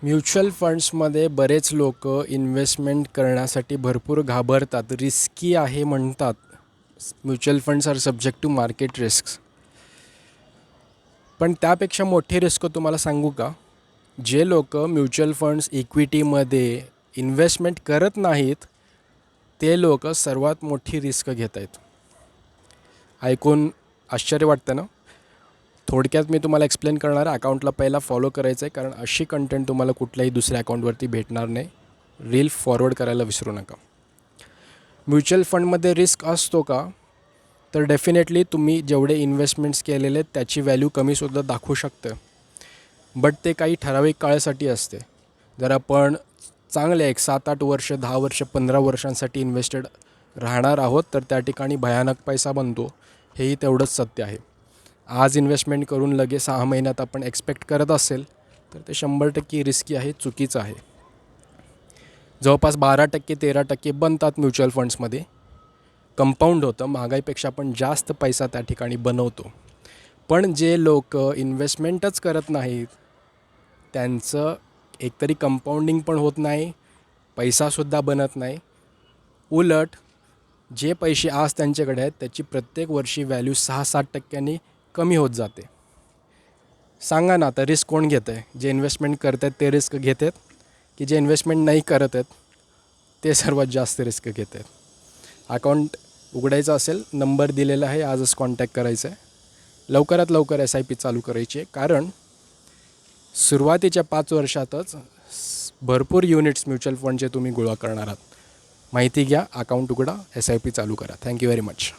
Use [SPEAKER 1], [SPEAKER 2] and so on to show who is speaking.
[SPEAKER 1] Mutual फंड्समध्ये बरेच लोक investment करण्यासाठी भरपूर घाबरतात, रिस्की आहे म्हणतात. Mutual funds are subject to market risk. पण त्यापेक्षा मोठी रिस्क तुम्हाला सांगू का? जे लोक म्युच्युअल फंड्स इक्विटीमध्ये इन्व्हेस्टमेंट करत नाहीत ते लोक सर्वात मोठी रिस्क घेत आहेत. ऐकून आश्चर्य वाटतं ना? थोडक्यात मी तुम्हाला एक्सप्लेन करणार आहे. अकाउंटला पहिला फॉलो करायचं आहे, कारण अशी कंटेंट तुम्हाला कुठल्याही दुसऱ्या अकाउंटवरती भेटणार नाही. रील फॉरवर्ड करायला विसरू नका. म्युच्युअल फंडमध्ये रिस्क असतो का? तर डेफिनेटली तुम्ही जेवढे इन्व्हेस्टमेंट्स केलेले आहेत त्याची व्हॅल्यू कमीसुद्धा दाखवू शकतं, बट ते काही ठराविक काळासाठी असते. जर आपण चांगले 7-8 वर्ष, 10 वर्ष, 15 वर्षांसाठी इन्व्हेस्टेड राहणार आहोत तर त्या ठिकाणी भयानक पैसा बनतो, हेही तेवढंच सत्य आहे. आज इन्व्हेस्टमेंट करून लगेच 6 महिन्यात आपण एक्सपेक्ट करत असेल तर ते 100% रिस्की आहे, चुकीचं आहे. जवळपास 12% 13% बनतात म्युच्युअल फंड्समध्ये. कंपाऊंड होतं, महागाईपेक्षा पण जास्त पैसा त्या ठिकाणी बनवतो. पण जे लोक इन्व्हेस्टमेंटच करत नाहीत त्यांचं एकतरी कंपाऊंडिंग पण होत नाही, पैसासुद्धा बनत नाही. उलट जे पैसे आज त्यांच्याकडे आहेत त्याची प्रत्येक वर्षी व्हॅल्यू 6-7% कमी होत जाते. सांगा ना, आता रिस्क कोण घेत आहे? जे इन्व्हेस्टमेंट करत आहेत ते रिस्क घेत आहेत, की जे इन्व्हेस्टमेंट नाही करत आहेत ते सर्वात जास्त रिस्क घेत आहेत? अकाउंट उघडायचं असेल, नंबर दिलेला आहे, आजच कॉन्टॅक्ट करायचं आहे. लवकरात लवकर SIP चालू करायची आहे, कारण सुरुवातीच्या 5 वर्षातच भरपूर युनिट्स म्युच्युअल फंडचे तुम्ही गोळा करणार आहात. माहिती घ्या, अकाउंट उघडा, SIP चालू करा. Thank you very much.